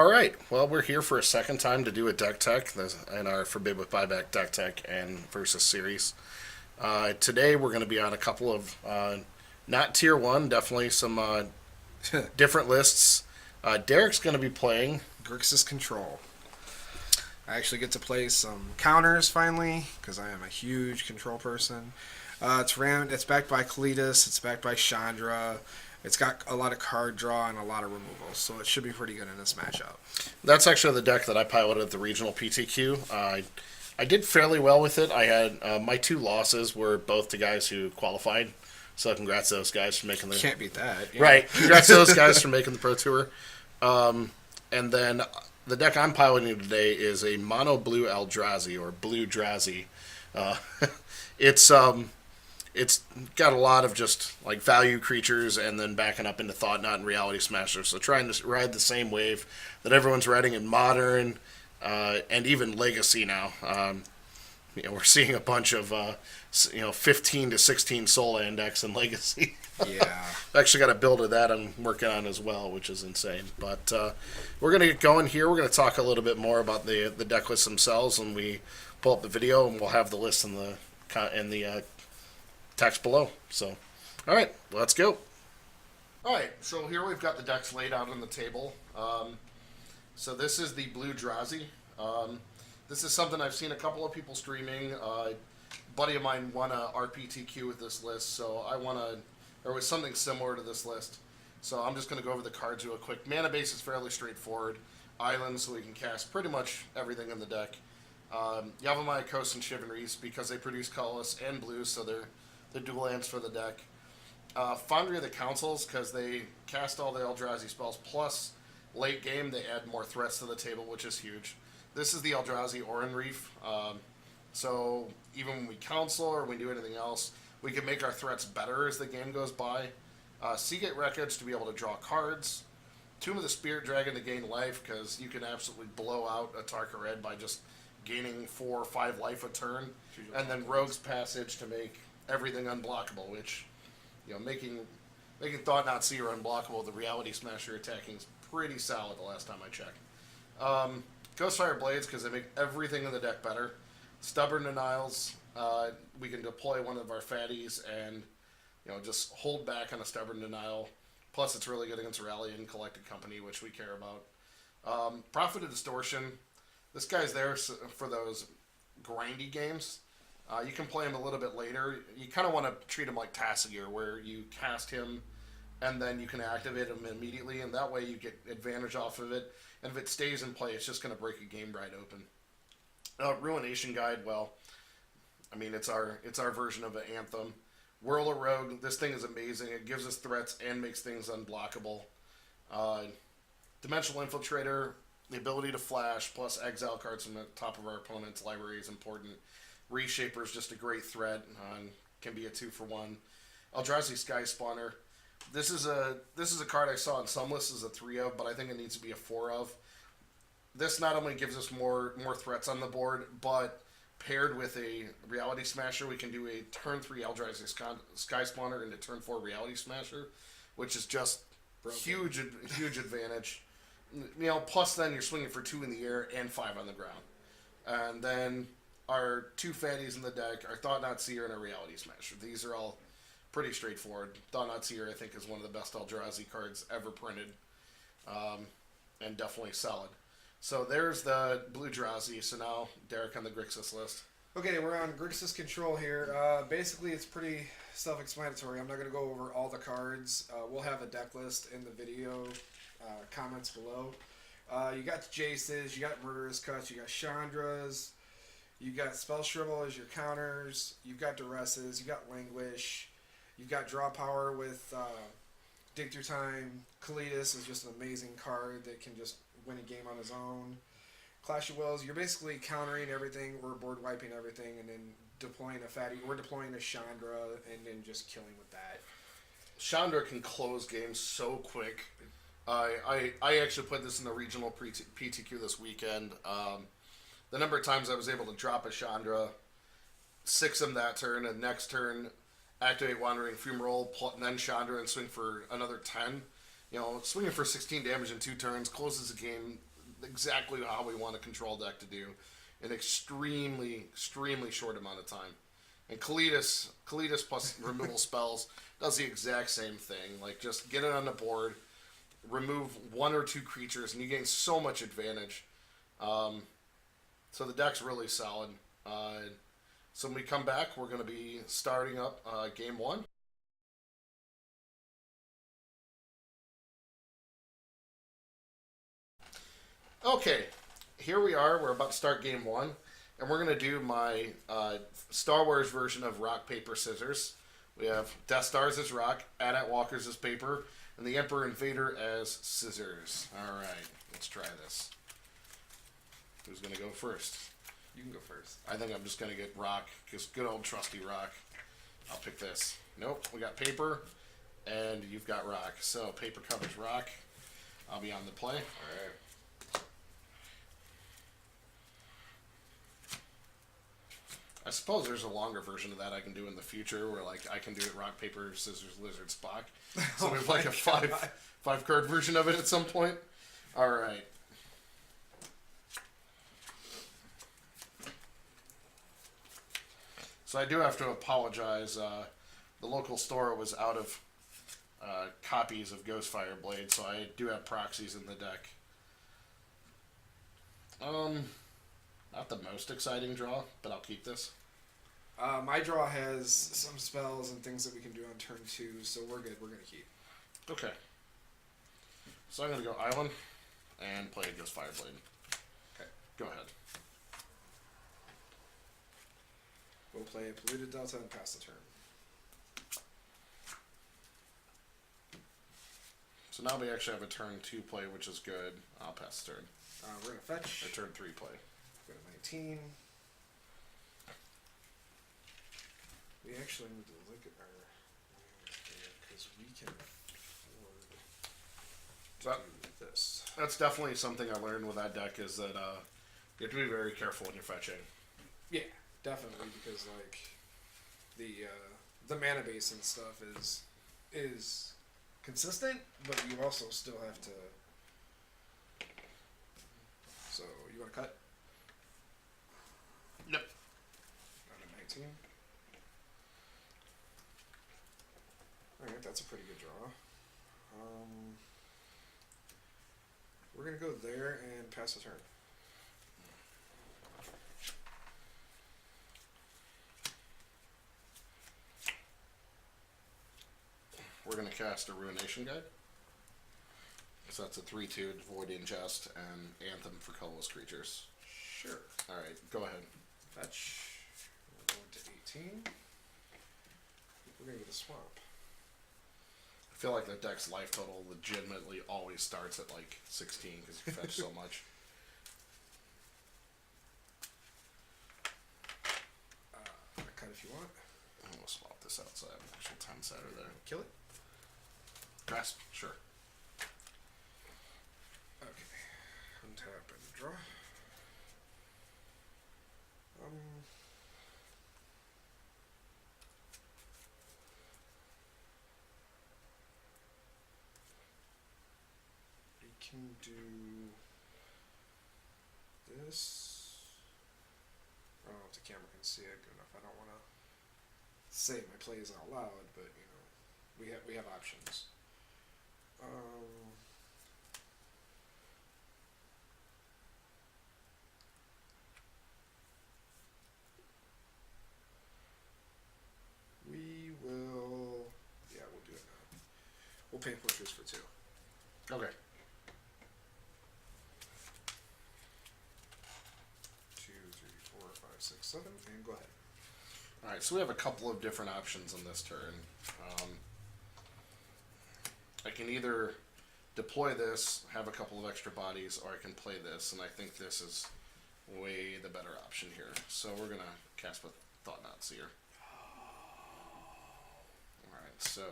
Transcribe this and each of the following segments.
All right. Well, we're here for a second time to do a deck tech in our Forbid with Buyback deck tech and versus series. Today we're going to be on a couple of not tier one, definitely some different lists. Derek's going to be playing. Grixis Control. I actually get to play some counters finally because I am a huge control person. It's backed by Kalitas. It's backed by Chandra. It's got a lot of card draw and a lot of removals, so it should be pretty good in this matchup. That's actually the deck that I piloted at the regional PTQ. I did fairly well with it. I had my two losses were both to guys who qualified, so congrats to those guys for making the Can't beat that. Yeah. Right. Congrats to those guys for making the Pro Tour. And then the deck I'm piloting today is a mono blue Eldrazi or Bluedrazi. Uh, it's got a lot of just like value creatures and then backing up into Thought Knot and Reality Smasher. So trying to ride the same wave that everyone's riding in Modern and even Legacy now. We're seeing a bunch of 15 to 16 Soul Index in Legacy. Yeah. I've actually got a build of that I'm working on as well, which is insane. But we're going to get going here. We're going to talk a little bit more about the deck lists themselves when we pull up the video, and we'll have the list in the text below. So, all right, let's go. All right, so here we've got the decks laid out on the table. So this is the Bluedrazi. This is something I've seen a couple of people streaming. A buddy of mine won a RPTQ with this list, so there was something similar to this list. So I'm just going to go over the cards real quick. Mana base is fairly straightforward. Islands, so we can cast pretty much everything in the deck. Yavimaya Coast and Chivalries, because they produce colorless and blues, so they're dual lands for the deck. Foundry of the Councils, because they cast all the Eldrazi spells, plus late game they add more threats to the table, which is huge. This is the Eldrazi Oran Reef, so even when we counsel or we do anything else, we can make our threats better as the game goes by. Seagate Wreckage to be able to draw cards. Tomb of the Spirit Dragon to gain life, because you can absolutely blow out a Tarka Red by just gaining 4 or 5 life a turn. And then Rogue's Passage to make everything unblockable, which, making Thought Knot Seer unblockable with the Reality Smasher attacking is pretty solid the last time I checked. Ghostfire Blades, because they make everything in the deck better. Stubborn Denials, we can deploy one of our fatties and just hold back on a Stubborn Denial. Plus, it's really good against Rally and Collected Company, which we care about. Prophet of Distortion, this guy's there for those grindy games. You can play him a little bit later. You kind of want to treat him like Tassigear, where you cast him and then you can activate him immediately, and that way you get advantage off of it. And if it stays in play, it's just going to break a game right open. Ruination Guide, well, I mean, it's our version of an Anthem. Whirl a Rogue, this thing is amazing. It gives us threats and makes things unblockable. Dimensional Infiltrator, the ability to flash, plus exile cards from the top of our opponent's library is important. Reshaper is just a great threat, can be a 2-for-1. Eldrazi Sky Spawner. This is a card I saw on some lists as a 3 of, but I think it needs to be a 4 of. This not only gives us more threats on the board, but paired with a Reality Smasher, we can do a turn 3 Eldrazi Sky Spawner into turn 4 Reality Smasher, which is just huge advantage. Plus then you're swinging for 2 in the air and 5 on the ground. And then our 2 fatties in the deck are Thought Knot Seer and a Reality Smasher. These are all pretty straightforward. Thought Knot Seer, I think, is one of the best Eldrazi cards ever printed, and definitely solid. So there's the Bluedrazi. So now Derek on the Grixis list. Okay, we're on Grixis Control here. Basically, it's pretty self-explanatory. I'm not going to go over all the cards. We'll have a deck list in the video comments below. You got Jaces, you got Murderous Cuts, you got Chandras, you got Spell Shrivel as your counters, you've got Duresses, you got Languish, you've got Draw Power with Dig Through Time. Kalitas is just an amazing card that can just win a game on his own. Clash of Wills, you're basically countering everything, we're board wiping everything, and then deploying a fatty. We're deploying a Chandra and then just killing with that. Chandra can close games so quick. I actually put this in the regional PTQ this weekend. The number of times I was able to drop a Chandra, 6 them that turn, and next turn activate Wandering Fumarole, and then Chandra, and swing for another 10. Swinging for 16 damage in 2 turns closes the game exactly how we want a control deck to do in extremely short amount of time. And Kalitas plus removal spells does the exact same thing. Like, just get it on the board, remove 1 or 2 creatures, and you gain so much advantage. So the deck's really solid. So when we come back, we're going to be starting up game 1. Okay, here we are. We're about to start game 1. And we're going to do my Star Wars version of rock, paper, scissors. We have Death Stars as rock, AT-AT Walkers as paper, and the Emperor Invader as scissors. Alright, let's try this. Who's going to go first? You can go first. I think I'm just going to get rock, because good old trusty rock. I'll pick this. Nope, we got paper, and you've got rock. So paper covers rock. I'll be on the play. Alright. I suppose there's a longer version of that I can do in the future, where like I can do it rock, paper, scissors, lizard, Spock. So we have like a five card version of it at some point. All right. So I do have to apologize. The local store was out of copies of Ghostfire Blade, so I do have proxies in the deck. Not the most exciting draw, but I'll keep this. My draw has some spells and things that we can do on turn 2, so we're good. We're going to keep. Okay. So I'm going to go Island and play against Fireblade. Okay. Go ahead. We'll play a Polluted Delta and pass the turn. So now we actually have a turn 2 play, which is good. I'll pass the turn. We're going to fetch. Or turn 3 play. Go to 19. We actually need to look at our because we can afford to do this. That's definitely something I learned with that deck, is that you have to be very careful when you're fetching. Yeah, definitely, because like the mana base and stuff is consistent, but you also still have to. So you want to cut? Yep. Down to 19. Alright, that's a pretty good draw. We're going to go there and pass the turn. We're going to cast a Ruination Guide. So that's a 3/2 Void Ingest and Anthem for colorless creatures. Sure. Alright, go ahead. Fetch. We're going to 18. We're going to get a swamp. I feel like the deck's life total legitimately always starts at like 16 because you fetch so much. Cut if you want. I'm going to swap this out so I have an actual 10-sider there. Kill it. Grasp? Sure. Okay. Untap and draw. We can do this. I don't know if the camera can see it good enough. I don't want to say my plays out loud, but you know, we have options. We will. Yeah, we'll do it now. We'll paint pushers for 2. Okay. 2, 3, 4, 5, 6, 7, and go ahead. Alright, so we have a couple of different options on this turn. I can either deploy this, have a couple of extra bodies, or I can play this, and I think this is way the better option here. So we're going to cast with Thought-Knot Seer. Alright, so...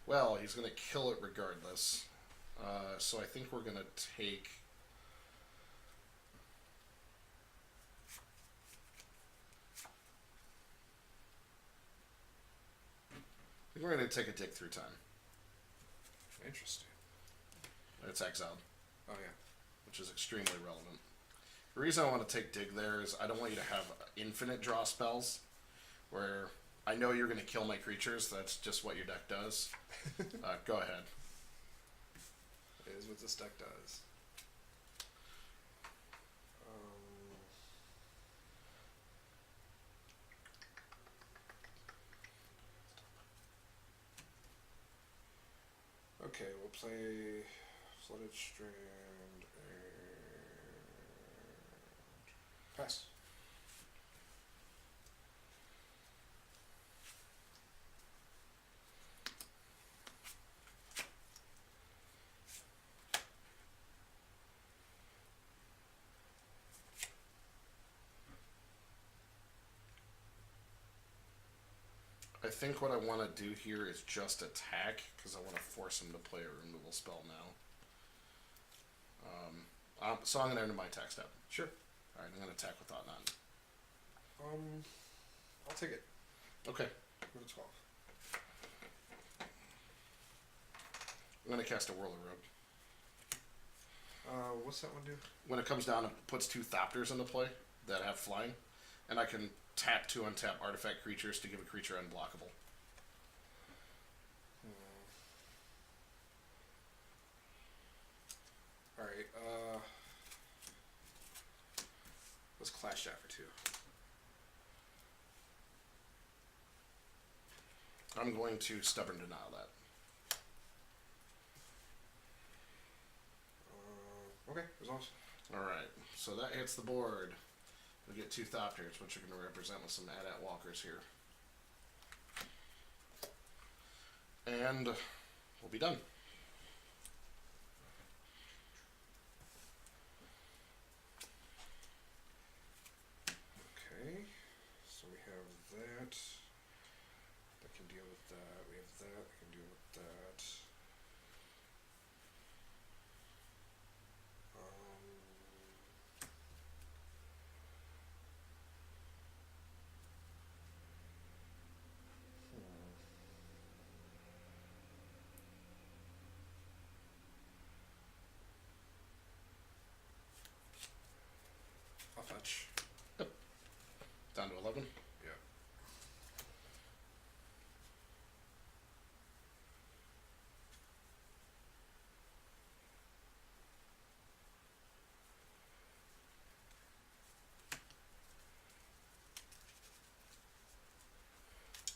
Well, he's going to kill it regardless. So I think we're going to take... I think we're going to take a Dig Through Time. Interesting. It's exiled, Oh yeah. which is extremely relevant. The reason I want to take Dig there is I don't want you to have infinite draw spells, where I know you're going to kill my creatures. That's just what your deck does. Go ahead. It is what this deck does. Okay, we'll play Flooded Strand and pass. I think what I want to do here is just attack, because I want to force him to play a removal spell now. So I'm going to enter my attack step. Sure. Alright, I'm going to attack with Thought Knot. I'll take it. Okay. Go to 12. I'm going to cast a Whirler Rogue. What's that one do? When it comes down, it puts 2 Thopters into play that have flying, and I can tap 2 untap artifact creatures to give a creature unblockable. Alright, let's clash that for 2. I'm going to Stubborn Denial that. Okay, as long as... Alright, so that hits the board. We get 2 Thopters, which are going to represent with some AT-AT walkers here. And we'll be done. Okay, so we have that. That can deal with that. We have that. That can deal with that. I'll fetch. Down to 11. Yeah.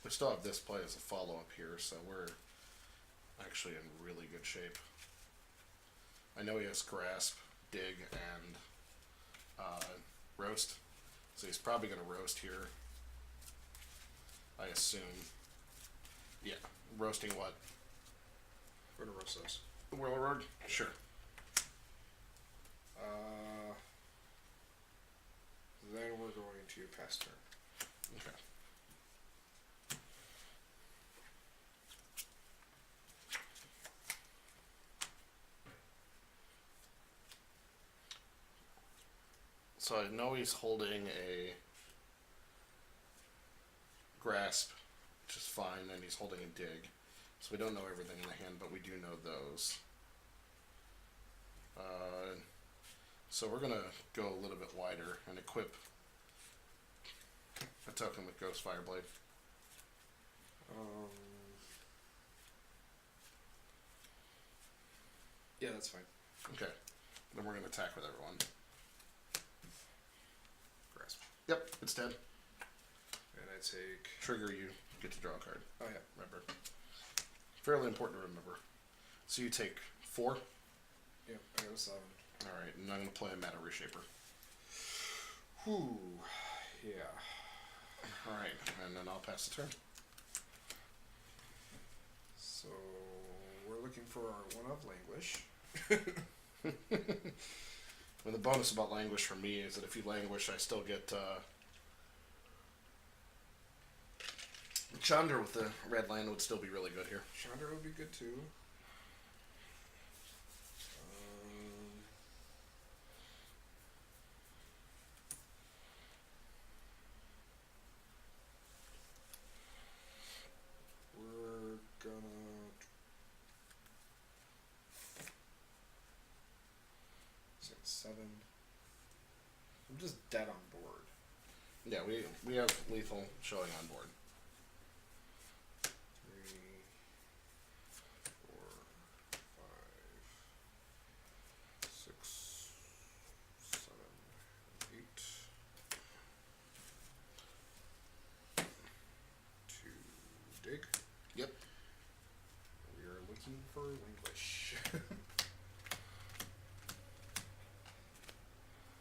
We still have this play as a follow-up here, so we're actually in really good shape. I know he has Grasp, Dig, and Roast, so he's probably going to Roast here. I assume. Yeah, roasting what? We're gonna roast those. The Whirler Rogue? Sure. Then we're going to pass turn. Okay. So I know he's holding a Grasp, which is fine, and he's holding a Dig. So we don't know everything in the hand, but we do know those. So we're going to go a little bit wider and equip a token with Ghost Fireblade. Yeah, that's fine. Okay. Then we're going to attack with everyone. Grasp. Yep, it's dead. And I take... Trigger, you get to draw a card. Oh, yeah. Remember. Fairly important to remember. So you take 4. Yeah, I got a 7. Alright, and I'm going to play a Mana Reshaper. Whew. Yeah. Alright, and then I'll pass the turn. So, we're looking for our one of Languish. And the bonus about Languish for me is that if you Languish, I still get Chandra with the red land would still be really good here. Chandra would be good too. We're gonna 7. I'm just dead on board. Yeah, we have lethal showing on board. 3, 4, 5, 6, 7, 8. 2 dig. Yep. We are looking for Languish.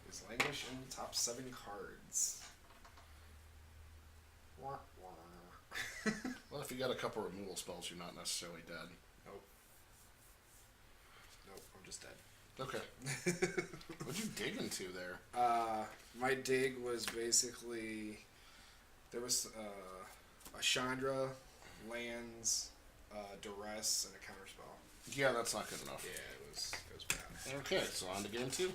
Is Languish in the top 7 cards? Wah, wah. Well, if you got a couple removal spells, you're not necessarily dead. Nope. Nope, I'm just dead. Okay. What'd you dig into there? My dig was basically there was a Chandra, lands, duress, and a counterspell. Yeah, that's not good enough. Yeah, it was bad. Okay, so on to game 2.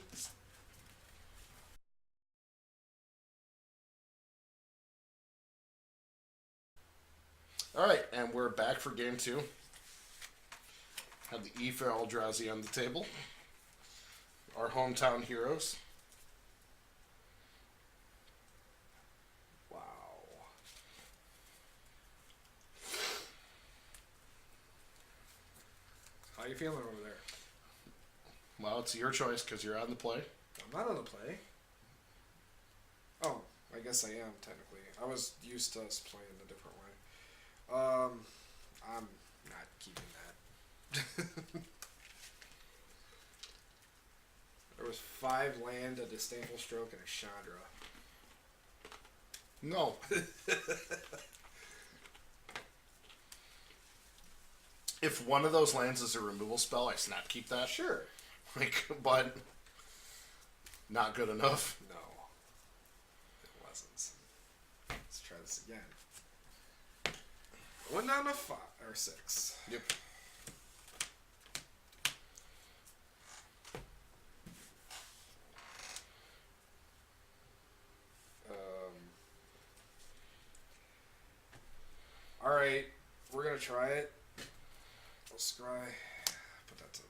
Alright, and we're back for game 2. Have the E for Eldrazi on the table. Our hometown heroes. Wow. How you feeling over there? Well, it's your choice because you're on the play. I'm not on the play. Oh, I guess I am technically. I was used to us playing a different way. I'm not keeping that. There was 5 land, a Disdainful Stroke, and a Chandra. No. If one of those lands is a removal spell, I snap keep that. Sure. But not good enough. No. It wasn't. Let's try this again. 1 down to 5 or 6. Yep. All right, we're gonna try it. We'll scry. Put that to the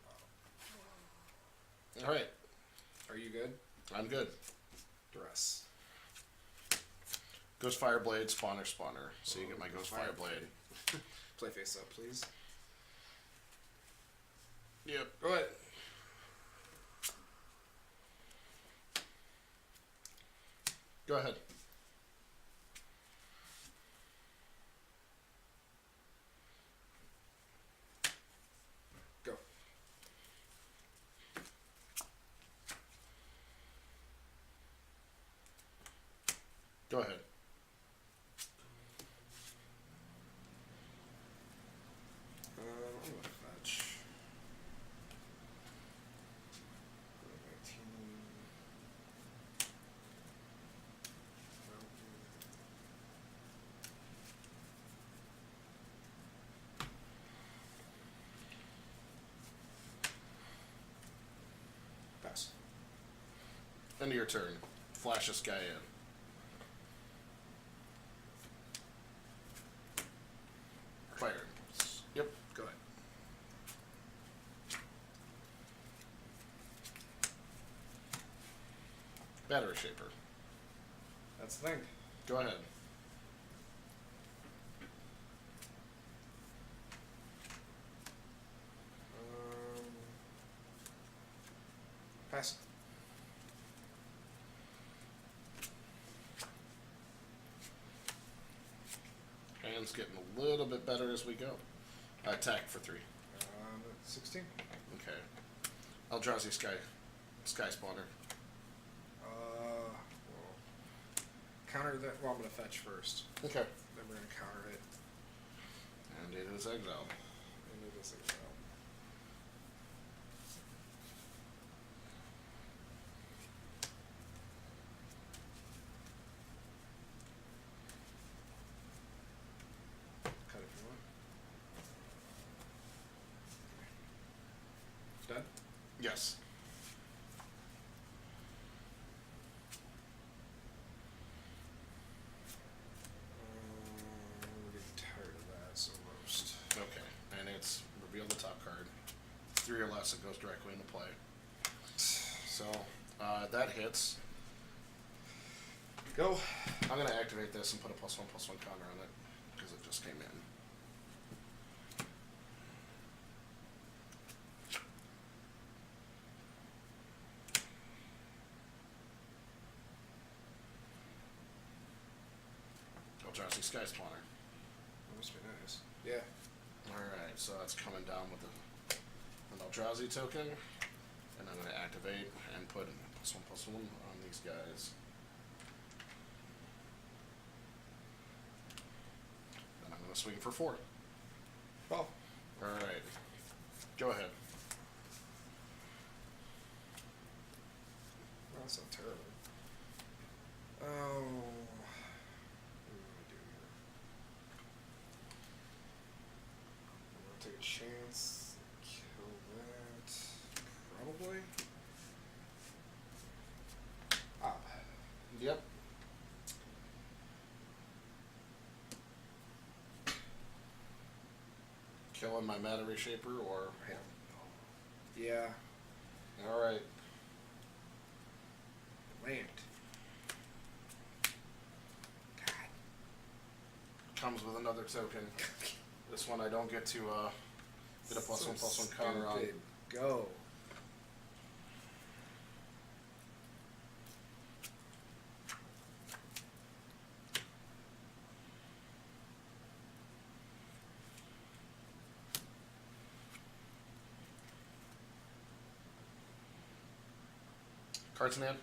bottom. All right. Are you good? I'm good. Duress. Ghost Fireblade, spawner. So you get my Ghost Fireblade. Play face up, please. Yep. Go ahead. Go ahead. Go. Go ahead. I'm gonna fetch. Go to 19. Pass. End of your turn. Flash this guy in. Fire. Yep. Go ahead. Battery Shaper. That's the thing. Go ahead. Pass. Hand's getting a little bit better as we go. Attack for 3. 16. Okay. Eldrazi Sky Spawner. Well, counter that. Well, I'm gonna fetch first. Okay. Then we're gonna counter it. And it is exiled. And it is exile. Cut if you want. Done? Yes. We're getting tired of that, so roast. Okay. And it's reveal the top card. 3 or less, it goes directly into play. So that hits. Go. I'm going to activate this and put a +1/+1 counter on it because it just came in. Eldrazi Sky Spawner. That must be nice. Yeah. Alright, so that's coming down with an Eldrazi token. And I'm going to activate and put +1/+1 on these guys. Then I'm going to swing for 4. Oh. Alright. Go ahead. Well, that's not terrible. Oh. Take a chance. Kill that. Probably. Ah. Yep. Killing my mana reshaper or him. Yeah. Alright. Land. God. Comes with another token. This one I don't get to get a +1/+1 counter on. Go. Cards in hand?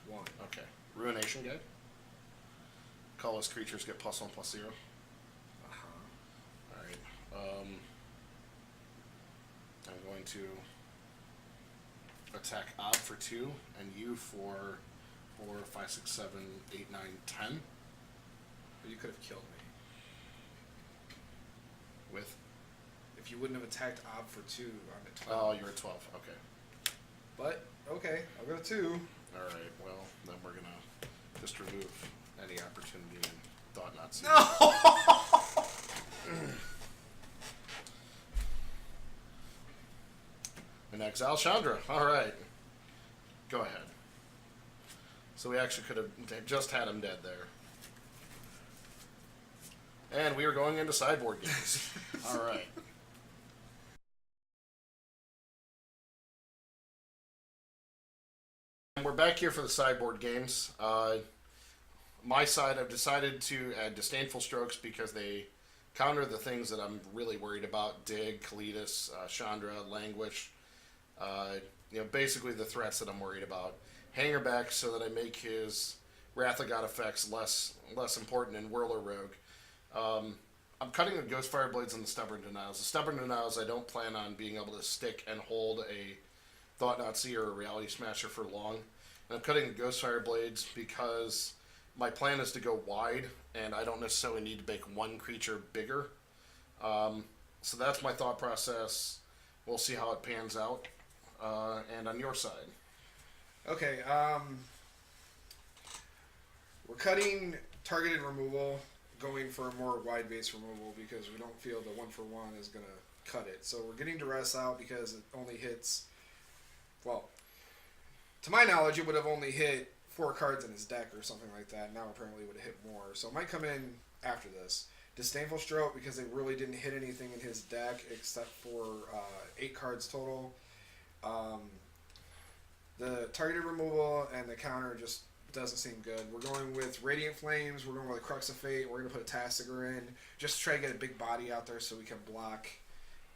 1. Okay. Ruination guy. Colorless creatures get +1/+0. Alright. I'm going to attack Ob for 2 and you for 4, 5, 6, 7, 8, 9, 10. But you could have killed me. With? If you wouldn't have attacked Ob for 2, I'm at 12. Oh, you're at 12. Okay. But, okay, I'll go to 2. Alright, well, then we're going to just remove any opportunity and thought not seen. No! And exile Chandra. Alright. Go ahead. So we actually could have just had him dead there. And we are going into sideboard games. Alright. And we're back here for the sideboard games. My side, I've decided to add Disdainful Strokes because they counter the things that I'm really worried about. Dig, Kalitas, Chandra, Languish. Basically the threats that I'm worried about. Hanger back so that I make his Wrath of God effects less important in Whirler Rogue. I'm cutting the Ghostfire Blades and the Stubborn Denials. The Stubborn Denials I don't plan on being able to stick and hold a Thought Not Seer or a Reality Smasher for long. And I'm cutting the Ghostfire Blades because my plan is to go wide, and I don't necessarily need to make one creature bigger. So that's my thought process. We'll see how it pans out. And on your side? Okay, we're cutting targeted removal, going for a more wide base removal because we don't feel the 1-for-1 is going to cut it. So we're getting Duress out because it only hits, well, to my knowledge, it would have only hit 4 cards in his deck or something like that. Now apparently it would have hit more. So it might come in after this. Disdainful Stroke because they really didn't hit anything in his deck except for 8 cards total. The targeted removal and the counter just doesn't seem good. We're going with Radiant Flames. We're going with a Crux of Fate. We're going to put a Tassiger in just to try to get a big body out there so we can block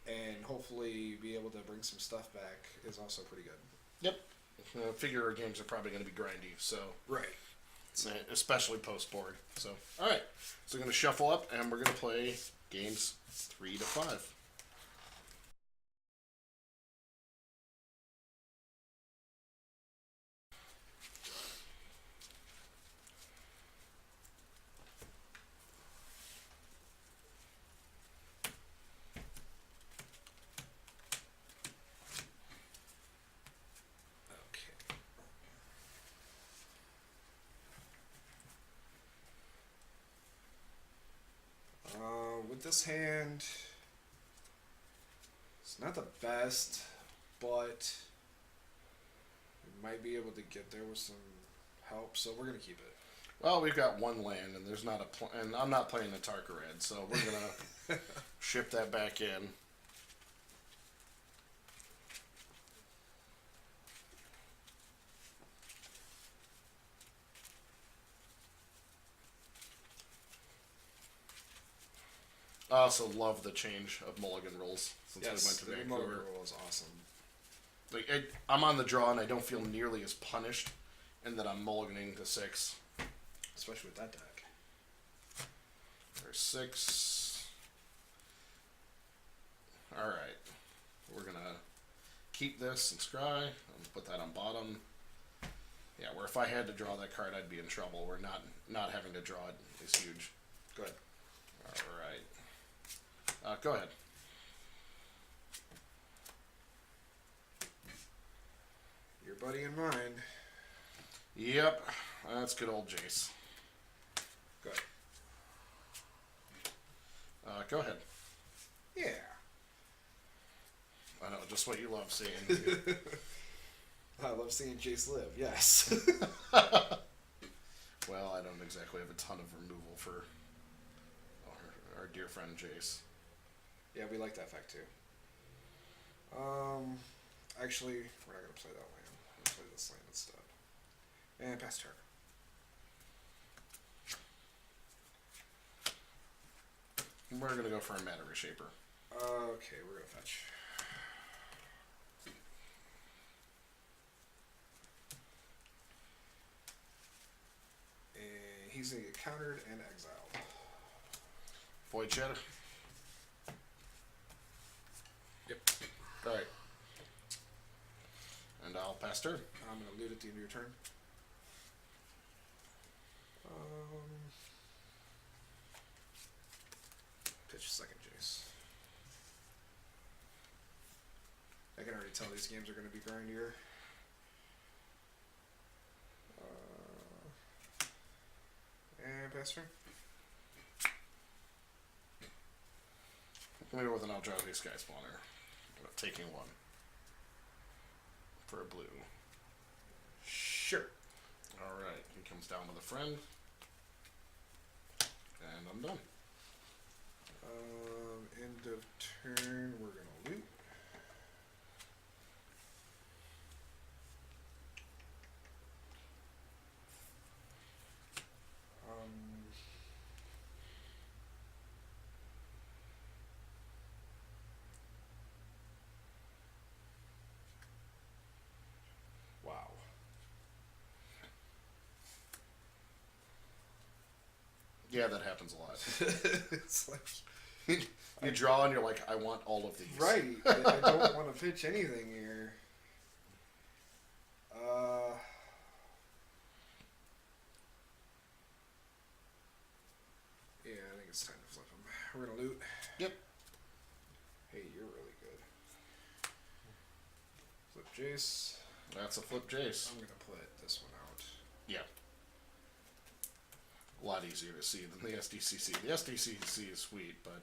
and hopefully be able to bring some stuff back is also pretty good. Yep. Figure games are probably going to be grindy, so right, especially post board. So, all right. So we're going to shuffle up, and we're going to play games 3 to 5. With this hand, it's not the best, but might be able to get there with some help, so we're gonna keep it. Well, we've got one land, and there's not a and I'm not playing the Tarka Red, so we're gonna ship that back in. I also love the change of mulligan rules since Yes, we went to the Vancouver. mulligan rule is awesome. Like I'm on the draw, and I don't feel nearly as punished, in that I'm mulliganing to 6. Especially with that deck. There's 6. All right, we're gonna keep this and scry and put that on bottom. Yeah, where if I had to draw that card, I'd be in trouble. We're not having to draw it is huge. Good. All right. Go ahead. Your buddy and mine. Yep, that's good old Jace. Good. Go ahead. Yeah. I know, just what you love seeing. I love seeing Jace live, yes. Well, I don't exactly have a ton of removal for our dear friend Jace. Yeah, we like that fact too. Actually, we're not going to play that land. We're going to play this land instead. And pass turn. We're going to go for a mana reshaper. Okay, we're going to fetch. And he's going to get countered and exiled. Void Shed. Yep. Alright. And I'll pass turn. I'm going to loot at the end of your turn. Pitch second Jace. I can already tell these games are going to be grindier. And pass turn. I'm going to go with an Eldrazi Sky Spawner. Taking 1. For a blue. Sure. Alright, he comes down with a friend. And I'm done. End of turn, we're gonna loot. Wow. Yeah, that happens a lot. It's like You draw and you're like, I want all of these. right. I don't want to pitch anything here. Yeah, I think it's time to flip him. We're gonna loot. Yep. Hey, you're really good. Flip Jace. That's a flip Jace. I'm gonna put this one out. Yeah. A lot easier to see than the SDCC. The SDCC is sweet, but...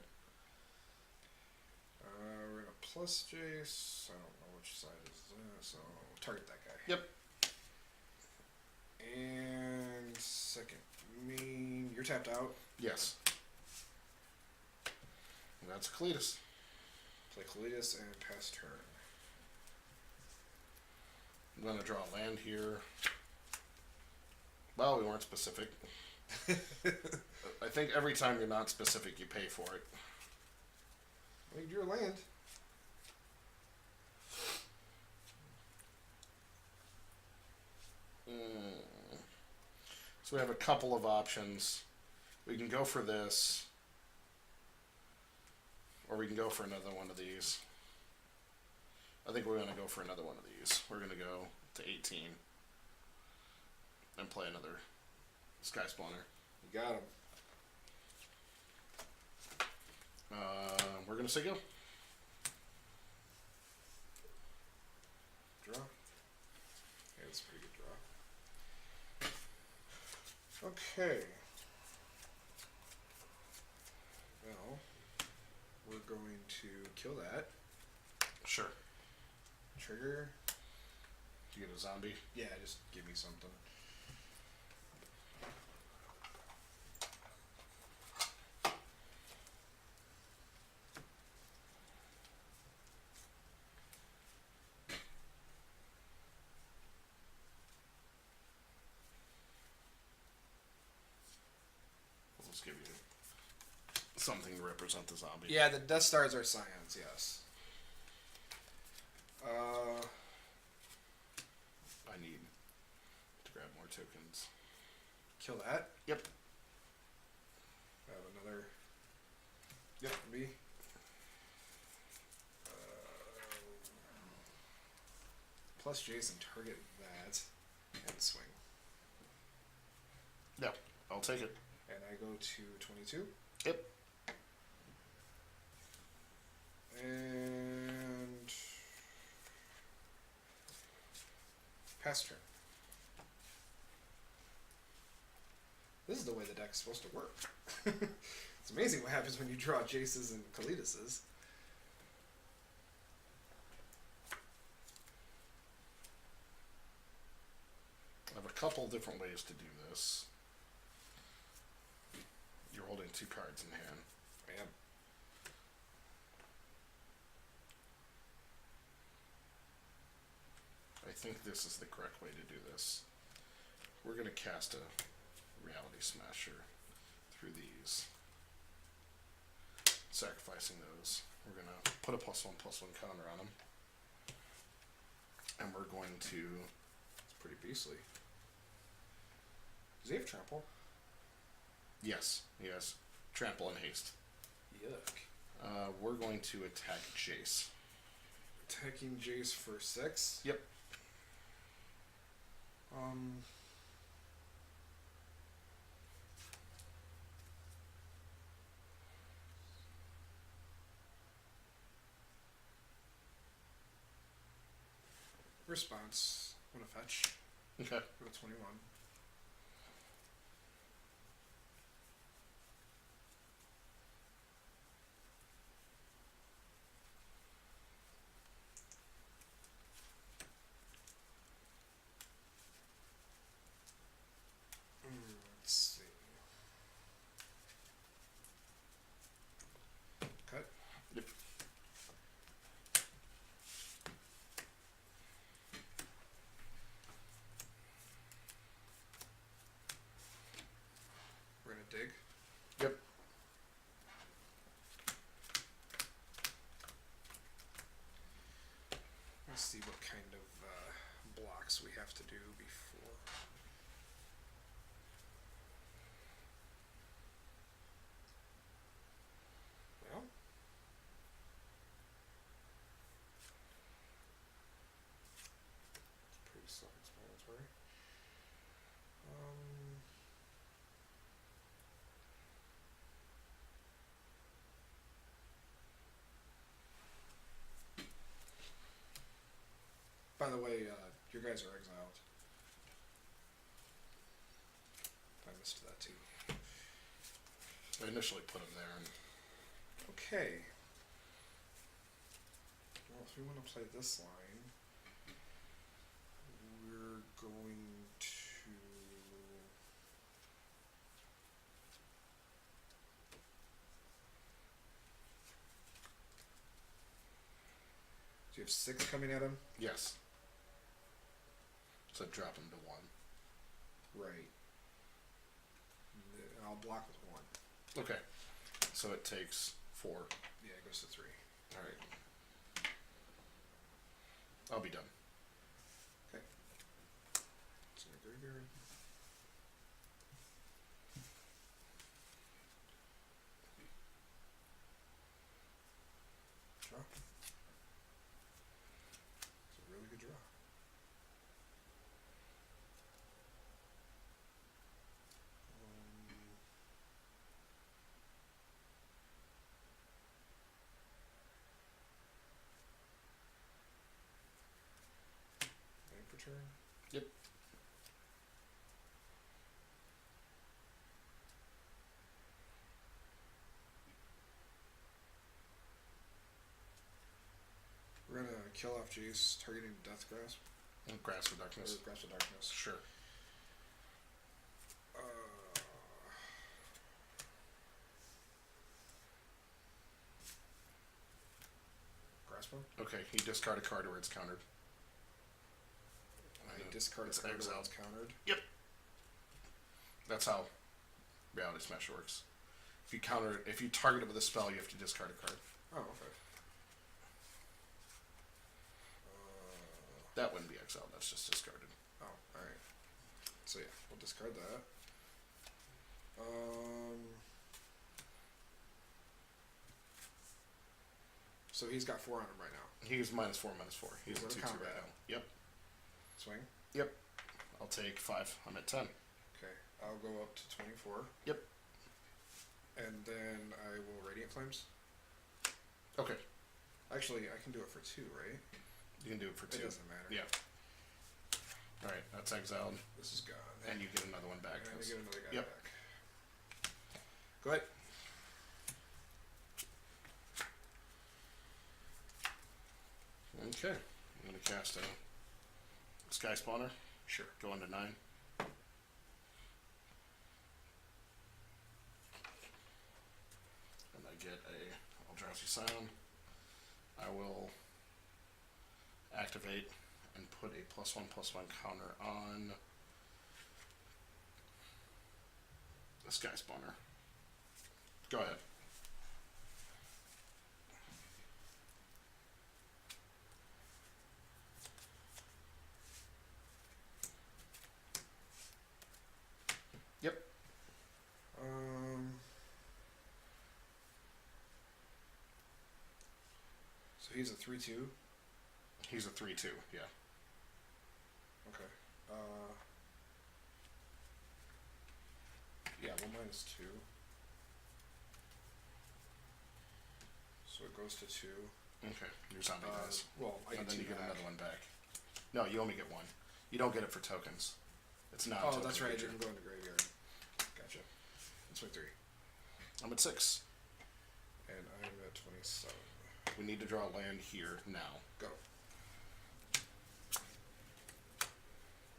We're gonna plus Jace. I don't know which side is that, so target that guy. Yep. And second main, you're tapped out. Yes. That's Cletus. Play Cletus and pass turn. I'm going to draw a land here. Well, we weren't specific. I think every time you're not specific, you pay for it. Well, you drew a land. So we have a couple of options. We can go for this, or we can go for another one of these. I think we're going to go for another one of these. We're going to go to 18 and play another Sky Spawner. You got him. We're going to say go. Draw. Yeah, that's a pretty good draw. Okay. Well, we're going to kill that. Sure. Trigger. You get a zombie? Yeah, just give me something. We'll just give you something to represent the zombie. Yeah, the Death Stars are scions, yes. I need to grab more tokens. Kill that. Yep. I have another. Yep, me. Plus Jason, target that and swing. Yep. I'll take it. And I go to 22. Yep. And pass turn. This is the way the deck's supposed to work. It's amazing what happens when you draw Jaces and Kalidases. I have a couple different ways to do this. You're holding 2 cards in hand. I am. I think this is the correct way to do this. We're going to cast a Reality Smasher through these. Sacrificing those. We're going to put a +1/+1 counter on them. And we're going to... It's pretty beastly. Does he have trample? Yes, yes. Trample and haste. Yuck. We're going to attack Jace. Attacking Jace for 6? Yep. Response. I'm gonna fetch. Okay. Go to 21. Let's see. Cut. Yep. We're gonna dig. Yep. Let's see what kind of blocks we have to do before. Well, it's pretty self-explanatory. By the way, your guys are exiled. I missed that too. I initially put them there. And Okay. Well, if we want to play this line, we're going to... Do you have 6 coming at him? yes. So drop them to 1. Right. And I'll block with 1. Okay. So it takes 4. Yeah, it goes to 3. Alright. I'll be done. Okay. It's in the graveyard. Draw. It's a really good draw. Per turn. Yep. We're gonna kill off Jace, targeting Death Grasp. Grasp of Darkness. Or Grasp of Darkness. Sure. Grasp one? Okay, you discard a card where it's countered. I discard a card where it's countered. Yep. That's how Reality Smash works. If you target it with a spell, you have to discard a card. Oh, okay. That wouldn't be exiled. That's just discarded. Oh, all right. So yeah, we'll discard that. So he's got 4 on him right now. He's -4/-4. He's a What a 2/2 combat. right now. Yep. Swing. Yep. I'll take 5. I'm at 10. Okay, I'll go up to 24. Yep. And then I will Radiant Flames. Okay. Actually, I can do it for 2, right? You can do it for 2. It doesn't matter. Yeah. All right, that's exiled, This is gone. and you get another one back. And I get another guy Yep. back. Go ahead. Okay. I'm gonna cast a Sky Spawner. Sure. Go into 9. And I get a Eldrazi Sound. I will activate and put a +1/+1 counter on the Sky Spawner. Go ahead. Yep. So he's a 3/2. He's a 3/2. Yeah. Okay. Yeah, well, -2. So it goes to 2. Okay. Your zombie dies. Well, I And get then 2 you get back. another one back. No, you only get 1. You don't get it for tokens. It's not. Oh, that's right. It didn't go in the graveyard. Gotcha. That's my 3. I'm at 6. And I'm at 27. We need to draw land here now. Go.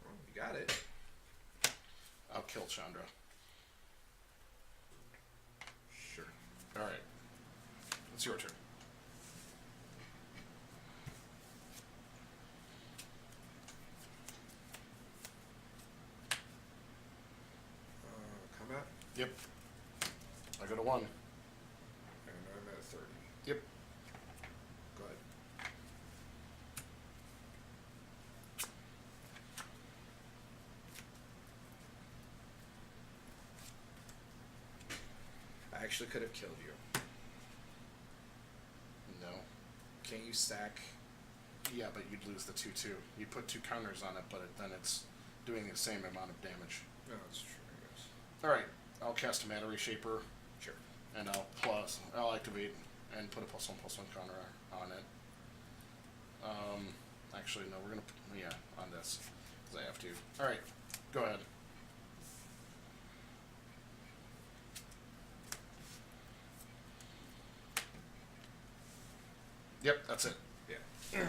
Well, you got it. I'll kill Chandra. Sure. All right. It's your turn. Combat. Yep. I go to 1. And I'm at 30. Yep. Go ahead. I actually could have killed you. No. Can't you stack? Yeah, but you'd lose the 2/2. You put 2 counters on it, but then it's doing the same amount of damage. No, that's true, I guess. All right. I'll cast a Mana Reshaper. Sure. And I'll activate and put a +1/+1 counter on it. Actually, no, we're gonna on this because I have to. All right, go ahead. Yep, that's it. Yeah.